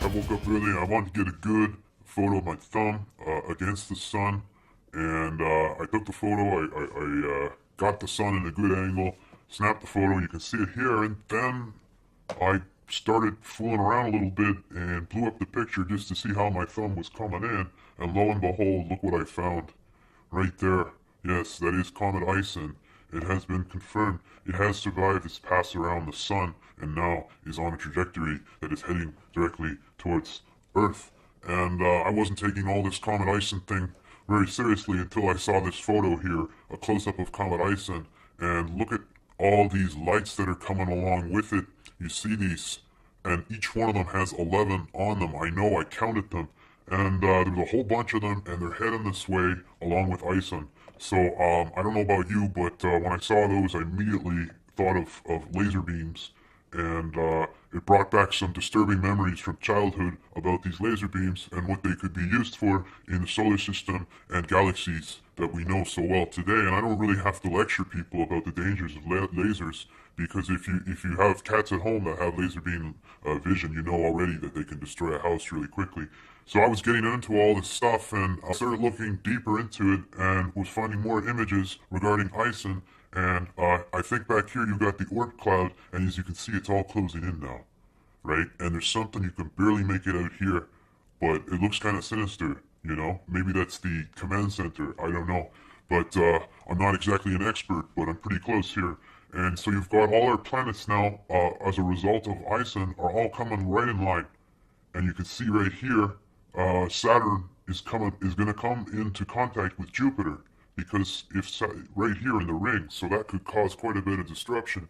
I woke up early and I wanted to get a good photo of my thumb against the sun. And I took the photo, I got the sun in a good angle, snapped the photo, you can see it here, and then I started fooling around a little bit and blew up the picture just to see how my thumb was coming in, and lo and behold, look what I found. Right there. Yes, that is Comet ISON. It has been confirmed. It has survived its pass around the sun and now is on a trajectory that is heading directly towards Earth. And I wasn't taking all this Comet ISON thing very seriously until I saw this photo here, a close-up of Comet ISON, and look at all these lights that are coming along with it. You see these, and each one of them has 11 on them. I know, I counted them. And there's a whole bunch of them, and they're heading this way along with ISON. So I don't know about you, but when I saw those, I immediately thought of laser beams, and it brought back some disturbing memories from childhood about these laser beams and what they could be used for in the solar system and galaxies that we know so well today. And I don't really have to lecture people about the dangers of lasers, because if you have cats at home that have laser beam vision, you know already that they can destroy a house really quickly. So I was getting into all this stuff, and I started looking deeper into it and was finding more images regarding ISON. And I think back here you got the Oort cloud, and as you can see, it's all closing in now, right? And there's something, you can barely make it out here, but it looks kind of sinister, you know? Maybe that's the command center, I don't know. But I'm not exactly an expert, but I'm pretty close here. And so you've got all our planets now, as a result of ISON, are all coming right in line. And you can see right here, Saturn is going to come into contact with Jupiter, because if right here in the ring, so that could cause quite a bit of disruption.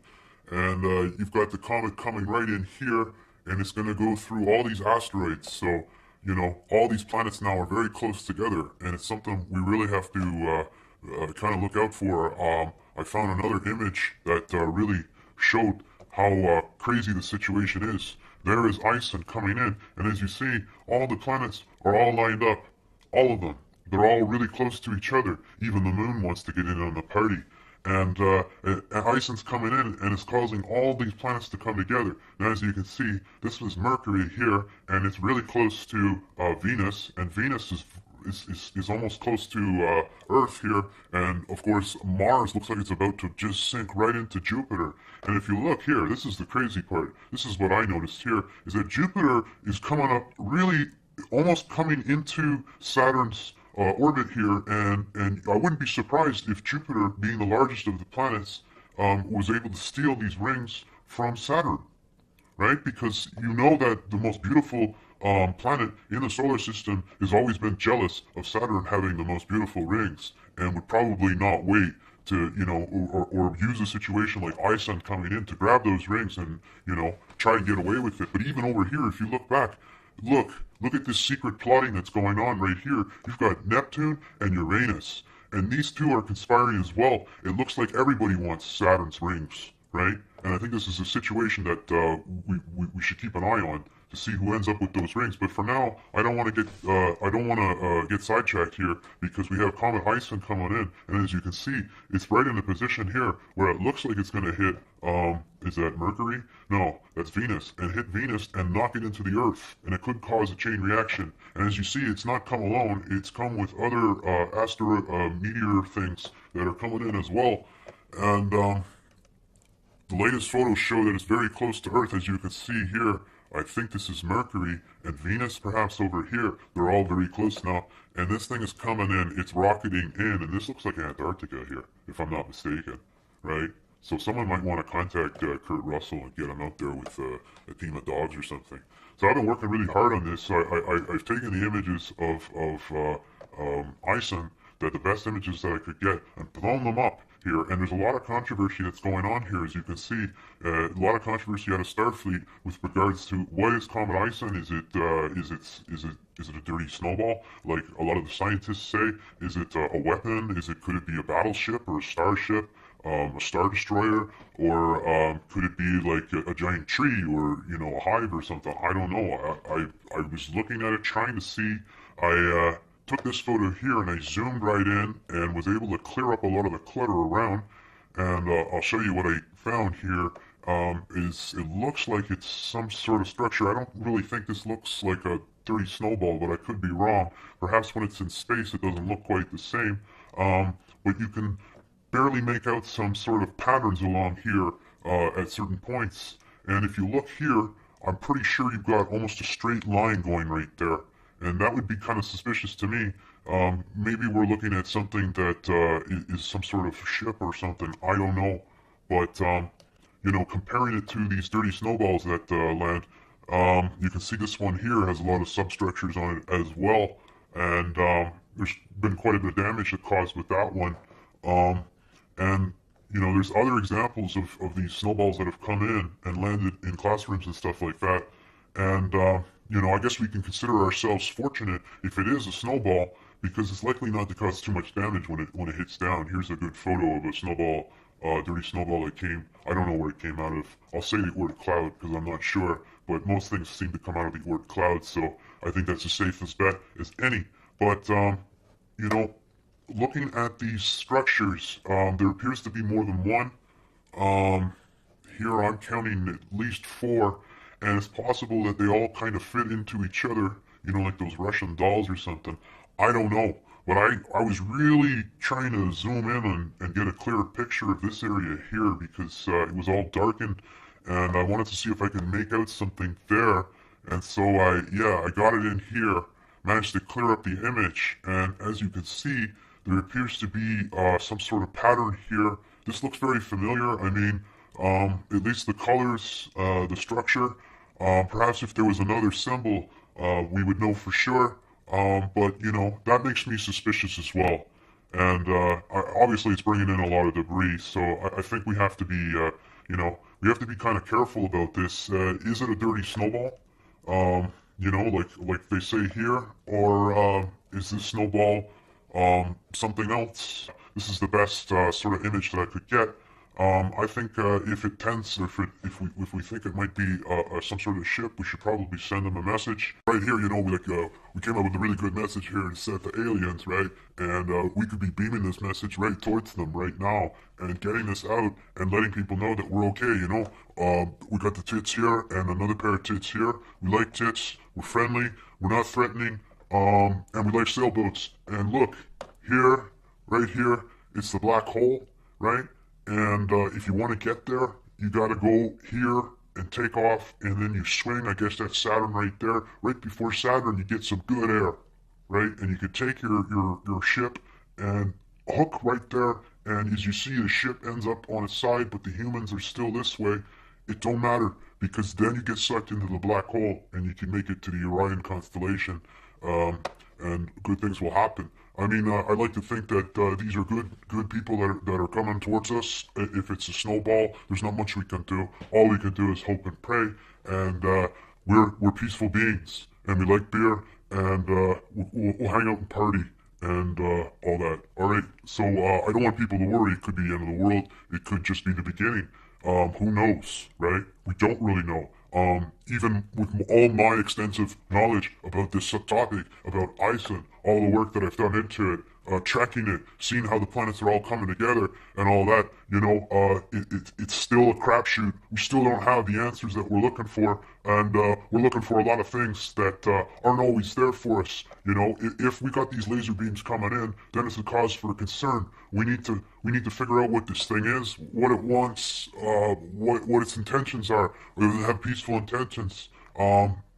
And you've got the comet coming right in here, and it's going to go through all these asteroids. So you know, all these planets now are very close together, and it's something we really have to kind of look out for. I found another image that really showed how crazy the situation is. There is ISON coming in, and as you see, all the planets are all lined up. All of them. They're all really close to each other. Even the moon wants to get in on the party. And ISON's coming in, and it's causing all these planets to come together. Now, as you can see, this was Mercury here, and it's really close to Venus, and Venus is almost close to Earth here, and of course Mars looks like it's about to just sink right into Jupiter. And if you look here, this is the crazy part. This is what I noticed here, is that Jupiter is coming up really almost coming into Saturn's orbit here, and I wouldn't be surprised if Jupiter, being the largest of the planets, was able to steal these rings from Saturn, right? Because you know that the most beautiful planet in the solar system has always been jealous of Saturn having the most beautiful rings, and would probably not wait to, you know, or use a situation like ISON coming in to grab those rings and, you know, try and get away with it. But even over here, if you look back, look at this secret plotting that's going on right here. You've got Neptune and Uranus, and these two are conspiring as well. It looks like everybody wants Saturn's rings, right? And I think this is a situation that we should keep an eye on to see who ends up with those rings. But for now, I don't want to get sidetracked here, because we have Comet ISON coming in, and as you can see, it's right in a position here where it looks like it's going to hit. Is that Mercury? No, that's Venus, and hit Venus and knock it into the Earth, and it could cause a chain reaction. And as you see, it's not come alone; it's come with other asteroid meteor things that are coming in as well. And the latest photos show that it's very close to Earth, as you can see here. I think this is Mercury, and Venus perhaps over here. They're all very close now, and this thing is coming in, it's rocketing in, and this looks like Antarctica here, if I'm not mistaken, right? So someone might want to contact Kurt Russell and get him out there with a team of dogs or something. So I've been working really hard on this. So I've taken the images of ISON, the best images that I could get, and blown them up here. And there's a lot of controversy that's going on here, as you can see. A lot of controversy out of Starfleet with regards to what is Comet ISON. Is it a dirty snowball, like a lot of the scientists say? Is it a weapon? Could it be a battleship or a starship? A star destroyer, or could it be like a giant tree, or, you know, a hive or something? I don't know. I was looking at it, trying to see. I took this photo here and I zoomed right in and was able to clear up a lot of the clutter around, and I'll show you what I found here. it looks like it's some sort of structure. I don't really think this looks like a dirty snowball, but I could be wrong. Perhaps when it's in space, it doesn't look quite the same. But you can barely make out some sort of patterns along here at certain points. And if you look here, I'm pretty sure you've got almost a straight line going right there. And that would be kind of suspicious to me. Maybe we're looking at something that is some sort of ship or something. I don't know. But, you know, comparing it to these dirty snowballs that land, you can see this one here has a lot of substructures on it as well. And there's been quite a bit of damage that caused with that one. And, you know, there's other examples of these snowballs that have come in and landed in classrooms and stuff like that. And, you know, I guess we can consider ourselves fortunate if it is a snowball, because it's likely not to cause too much damage when it hits down. Here's a good photo of a snowball, dirty snowball that came, I don't know where it came out of. I'll say the word cloud because I'm not sure, but most things seem to come out of the word cloud, so I think that's the safest bet as any. But, you know, looking at these structures, there appears to be more than one. Here I'm counting at least 4, and it's possible that they all kind of fit into each other, you know, like those Russian dolls or something. I don't know, but I was really trying to zoom in and get a clearer picture of this area here because it was all darkened, and I wanted to see if I could make out something there. And so I got it in here, managed to clear up the image, and as you can see, there appears to be some sort of pattern here. This looks very familiar. I mean, at least the colors, the structure. Perhaps if there was another symbol, we would know for sure. But, you know, that makes me suspicious as well. And obviously it's bringing in a lot of debris, so I think we have to be, you know, we have to be kind of careful about this. Is it a dirty snowball? You know, like they say here, or is this snowball something else? This is the best sort of image that I could get. I think if it tends, if we think it might be some sort of ship, we should probably send them a message. Right here, you know, we came up with a really good message here to send to aliens, right? And we could be beaming this message right towards them right now and getting this out and letting people know that we're okay, you know? We got the tits here and another pair of tits here. We like tits, we're friendly, we're not threatening, and we like sailboats. And look, here, right here, it's the black hole, right? And if you want to get there, you got to go here and take off, and then you swing. I guess that's Saturn right there. Right before Saturn, you get some good air, right? And you could take your ship and hook right there, and as you see, the ship ends up on its side, but the humans are still this way. It don't matter, because then you get sucked into the black hole, and you can make it to the Orion constellation, and good things will happen. I mean, I like to think that these are good people that are coming towards us. If it's a snowball, there's not much we can do. All we can do is hope and pray. And we're peaceful beings, and we like beer, and we'll hang out and party and all that. All right. So I don't want people to worry. It could be the end of the world. It could just be the beginning. Who knows, right? We don't really know. Even with all my extensive knowledge about this subtopic, about ISON, all the work that I've done into it, tracking it, seeing how the planets are all coming together and all that, you know, it's still a crapshoot. We still don't have the answers that we're looking for, and we're looking for a lot of things that aren't always there for us. You know, if we got these laser beams coming in, then it's a cause for concern. We need to figure out what this thing is, what it wants, what its intentions are. Whether they have peaceful intentions.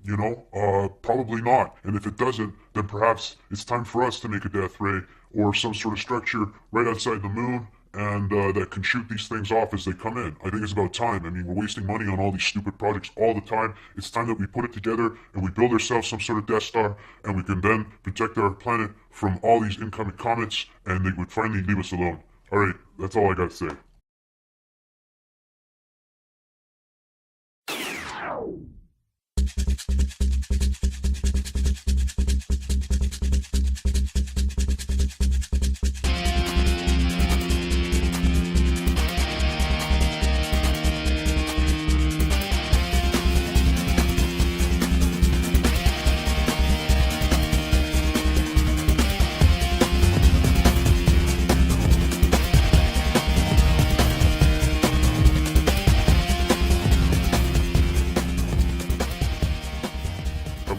You know, probably not. And if it doesn't, then perhaps it's time for us to make a death ray or some sort of structure right outside the moon, and that can shoot these things off as they come in. I think it's about time. I mean, we're wasting money on all these stupid projects all the time. It's time that we put it together and we build ourselves some sort of Death Star, and we can then protect our planet from all these incoming comets, and they would finally leave us alone. All right, that's all I got to say.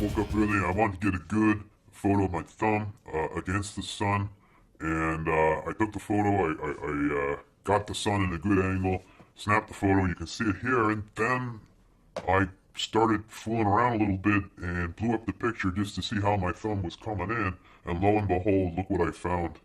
woke up early and I wanted to get a good photo of my thumb against the sun. And I took the photo, I got the sun in a good angle, snapped the photo, you can see it here, and then I started fooling around a little bit and blew up the picture just to see how my thumb was coming in, and lo and behold, look what I found.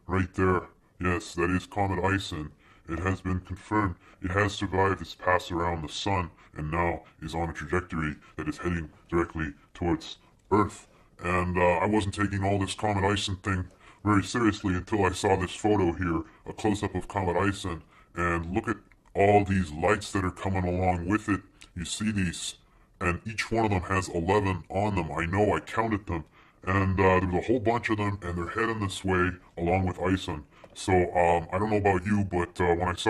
Right there. Yes, that is Comet ISON. It has been confirmed. It has survived its pass around the sun and now is on a trajectory that is heading directly towards Earth. And I wasn't taking all this Comet ISON thing very seriously until I saw this photo here, a close-up of Comet ISON, and look at all these lights that are coming along with it. You see these, and each one of them has 11 on them. I know, I counted them. And there's a whole bunch of them, and they're heading this way along with ISON. So I don't know about you, but when I saw